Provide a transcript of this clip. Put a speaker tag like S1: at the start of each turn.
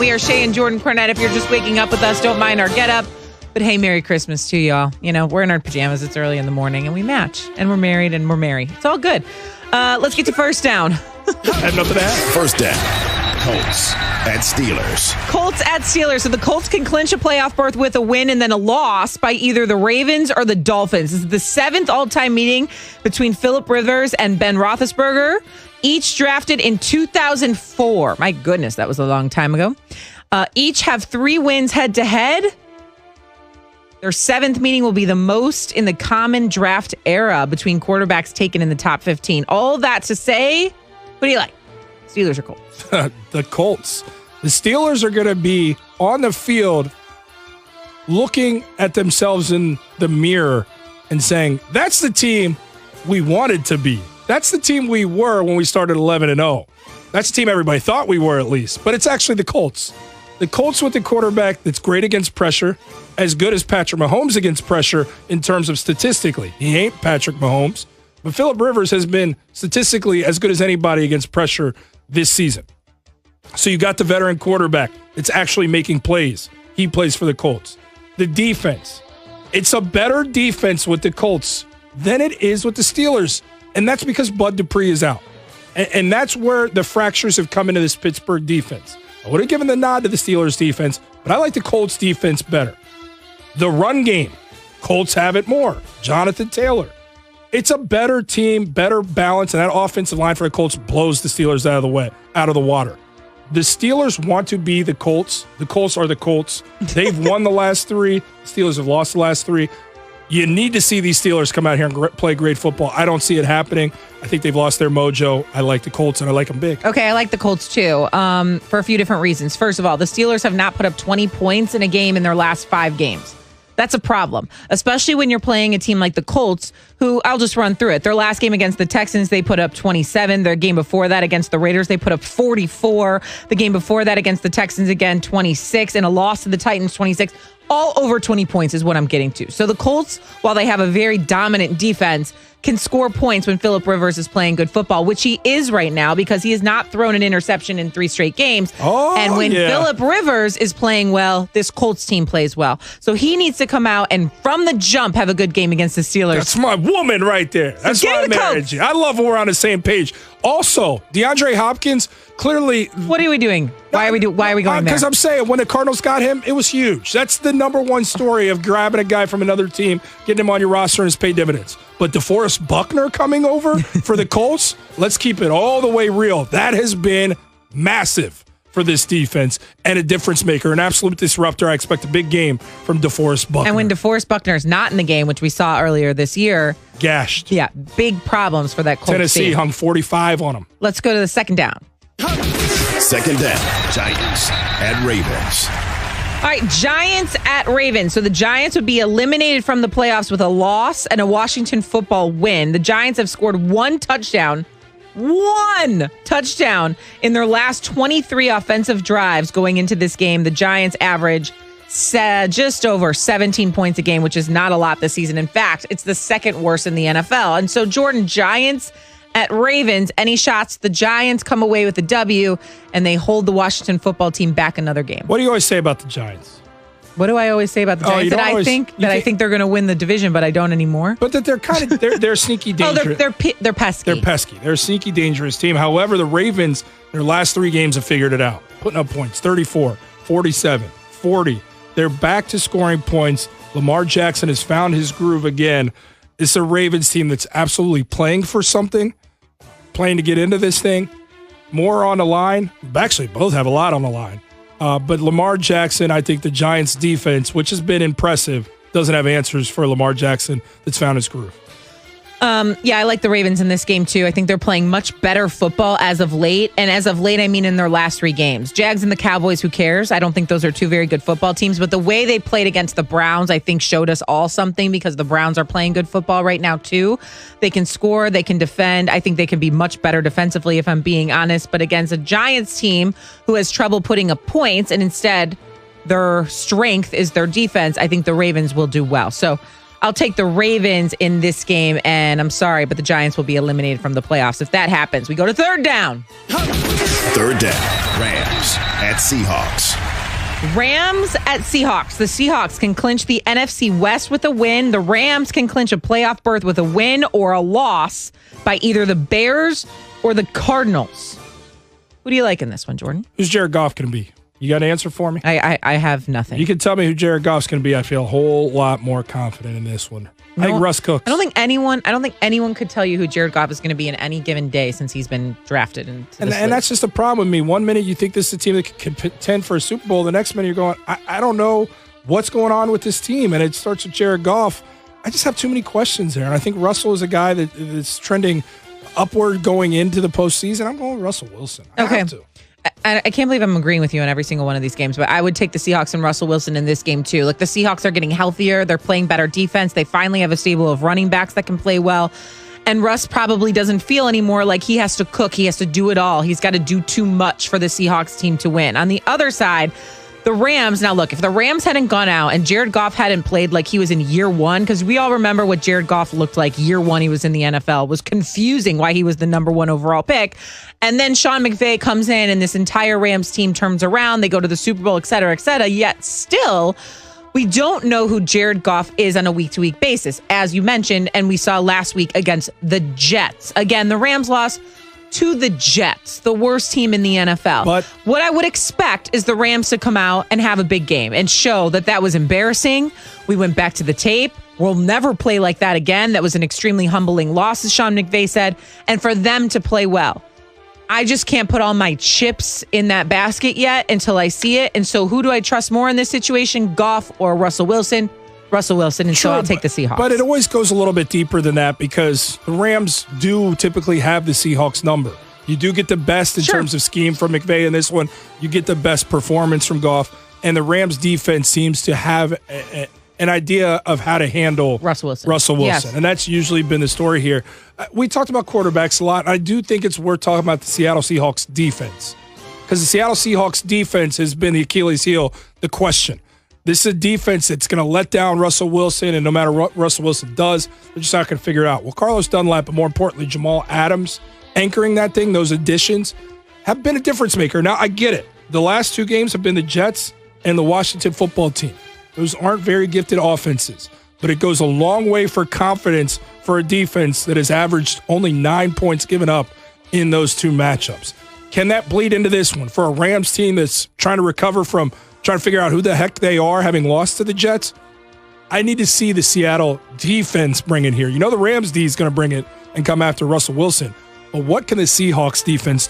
S1: We are Shay and Jordan Cornette. If you're just waking up with us, don't mind our get up. But hey, Merry Christmas to y'all. You know, we're in our pajamas. It's early in the morning and we match. And we're married and we're merry. It's all good. Let's get to first down.
S2: Had nothing to add.
S3: First down. Colts at Steelers.
S1: Colts at Steelers. So the Colts can clinch a playoff berth with a win and then a loss by either the Ravens or the Dolphins. This is the 7th all-time meeting between Phillip Rivers and Ben Roethlisberger, each drafted in 2004. My goodness, that was a long time ago. Each have 3 wins head-to-head. Their 7th meeting will be the most in the common draft era between quarterbacks taken in the top 15. All that to say, what do you like? Steelers or Colts?
S2: The Colts. The Steelers are going to be on the field looking at themselves in the mirror and saying, that's the team we wanted to be. That's the team we were when we started 11-0. That's the team everybody thought we were, at least. But it's actually the Colts. The Colts with the quarterback that's great against pressure, as good as Patrick Mahomes against pressure in terms of statistically. He ain't Patrick Mahomes, but Phillip Rivers has been statistically as good as anybody against pressure this season. So you got the veteran quarterback that's actually making plays. He plays for the Colts. The defense. It's a better defense with the Colts than it is with the Steelers. And that's because Bud Dupree is out. And that's where the fractures have come into this Pittsburgh defense. I would have given the nod to the Steelers defense, but I like the Colts defense better. The run game, Colts have it more. Jonathan Taylor. It's a better team, better balance, and that offensive line for the Colts blows the Steelers out of the water. The Steelers want to be the Colts. The Colts are the Colts. They've won the last 3. The Steelers have lost the last 3. You need to see these Steelers come out here and play great football. I don't see it happening. I think they've lost their mojo. I like the Colts, and I like them big.
S1: Okay, I like the Colts, too, for a few different reasons. First of all, the Steelers have not put up 20 points in a game in their last 5 games. That's a problem, especially when you're playing a team like the Colts, who I'll just run through it. Their last game against the Texans, they put up 27. Their game before that against the Raiders, they put up 44. The game before that against the Texans, again, 26. And a loss to the Titans, 26. All over 20 points is what I'm getting to. So the Colts, while they have a very dominant defense, can score points when Phillip Rivers is playing good football, which he is right now because he has not thrown an interception in 3 straight games. And when Phillip Rivers is playing well, this Colts team plays well. So he needs to come out and from the jump have a good game against the Steelers.
S2: That's my woman right there. That's my marriage. I love when we're on the same page. Also, DeAndre Hopkins, clearly.
S1: What are we doing? Why are we going there?
S2: Because I'm saying when the Cardinals got him, it was huge. That's the number one story of grabbing a guy from another team, getting him on your roster, and his pay dividends. But DeForest Buckner coming over for the Colts, let's keep it all the way real. That has been massive for this defense and a difference maker, an absolute disruptor. I expect a big game from DeForest Buckner.
S1: And when DeForest Buckner is not in the game, which we saw earlier this year,
S2: gashed.
S1: Yeah, big problems for that Colts
S2: Tennessee
S1: team.
S2: Hung 45 on him.
S1: Let's go to the second down.
S3: Second down, Giants at Ravens.
S1: All right, Giants at Ravens. So the Giants would be eliminated from the playoffs with a loss and a Washington football win. The Giants have scored one touchdown in their last 23 offensive drives going into this game. The Giants average just over 17 points a game, which is not a lot this season. In fact, it's the second worst in the NFL. And so, Jordan, Giants at Ravens, any shots? The Giants come away with a W, and they hold the Washington football team back another game.
S2: What do you always say about the Giants?
S1: What do I always say about the Giants? I think they're going to win the division, but I don't anymore.
S2: But that they're kind of they're sneaky dangerous.
S1: They're pesky.
S2: They're pesky. They're a sneaky dangerous team. However, the Ravens, their last 3 games have figured it out, putting up points: 34, 47, 40. They're back to scoring points. Lamar Jackson has found his groove again. It's a Ravens team that's absolutely playing for something, playing to get into this thing. More on the line. Actually, both have a lot on the line. But Lamar Jackson, I think the Giants' defense, which has been impressive, doesn't have answers for Lamar Jackson that's found his groove.
S1: Yeah, I like the Ravens in this game, too. I think they're playing much better football as of late. And as of late, I mean in their last 3 games. Jags and the Cowboys, who cares? I don't think those are 2 very good football teams. But the way they played against the Browns, I think, showed us all something because the Browns are playing good football right now, too. They can score. They can defend. I think they can be much better defensively, if I'm being honest. But against a Giants team who has trouble putting up points and instead their strength is their defense, I think the Ravens will do well. So I'll take the Ravens in this game, and I'm sorry, but the Giants will be eliminated from the playoffs. If that happens, we go to third down.
S3: Third down, Rams Rams at Seahawks.
S1: Rams at Seahawks. The Seahawks can clinch the NFC West with a win. The Rams can clinch a playoff berth with a win or a loss by either the Bears or the Cardinals. Who do you like in this one, Jordan?
S2: Who's Jared Goff going to be? You got an answer for me?
S1: I have nothing.
S2: You can tell me who Jared Goff's going to be. I feel a whole lot more confident in this one. I think Russ Cooks.
S1: I don't think anyone could tell you who Jared Goff is going to be in any given day since he's been drafted. And
S2: that's just the problem with me. One minute you think this is a team that can contend for a Super Bowl. The next minute you're going, I don't know what's going on with this team. And it starts with Jared Goff. I just have too many questions there. And I think Russell is a guy that is trending upward going into the postseason. I'm going with Russell Wilson. I have to.
S1: I can't believe I'm agreeing with you on every single one of these games, but I would take the Seahawks and Russell Wilson in this game too. Like, the Seahawks are getting healthier. They're playing better defense. They finally have a stable of running backs that can play well. And Russ probably doesn't feel anymore like he has to cook. He has to do it all. He's got to do too much for the Seahawks team to win. On the other side, the Rams, now look, if the Rams hadn't gone out and Jared Goff hadn't played like he was in year one, because we all remember what Jared Goff looked like year one he was in the NFL, was confusing why he was the number one overall pick. And then Sean McVay comes in and this entire Rams team turns around. They go to the Super Bowl, et cetera, yet still, we don't know who Jared Goff is on a week-to-week basis, as you mentioned, and we saw last week against the Jets. Again, the Rams lost to the Jets, the worst team in the NFL.
S2: But
S1: what I would expect is the Rams to come out and have a big game and show that was embarrassing. We went back to the tape. We'll never play like that again. That was an extremely humbling loss, as Sean McVay said, and for them to play well. I just can't put all my chips in that basket yet until I see it. And so who do I trust more in this situation, Goff or Russell Wilson? Russell Wilson, and so I'll take the Seahawks.
S2: But it always goes a little bit deeper than that because the Rams do typically have the Seahawks number. You do get the best in terms of scheme from McVay in this one. You get the best performance from Goff. And the Rams defense seems to have an idea of how to handle
S1: Russell Wilson.
S2: Yes. And that's usually been the story here. We talked about quarterbacks a lot. I do think it's worth talking about the Seattle Seahawks defense because the Seattle Seahawks defense has been the Achilles heel, the question. This is a defense that's going to let down Russell Wilson, and no matter what Russell Wilson does, they're just not going to figure it out. Well, Carlos Dunlap, but more importantly, Jamal Adams, anchoring that thing, those additions, have been a difference maker. Now, I get it. The last two games have been the Jets and the Washington football team. Those aren't very gifted offenses, but it goes a long way for confidence for a defense that has averaged only 9 points given up in those two matchups. Can that bleed into this one for a Rams team that's trying to recover from trying to figure out who the heck they are, having lost to the Jets? I need to see the Seattle defense bring it here. You know the Rams D is going to bring it and come after Russell Wilson. But what can the Seahawks defense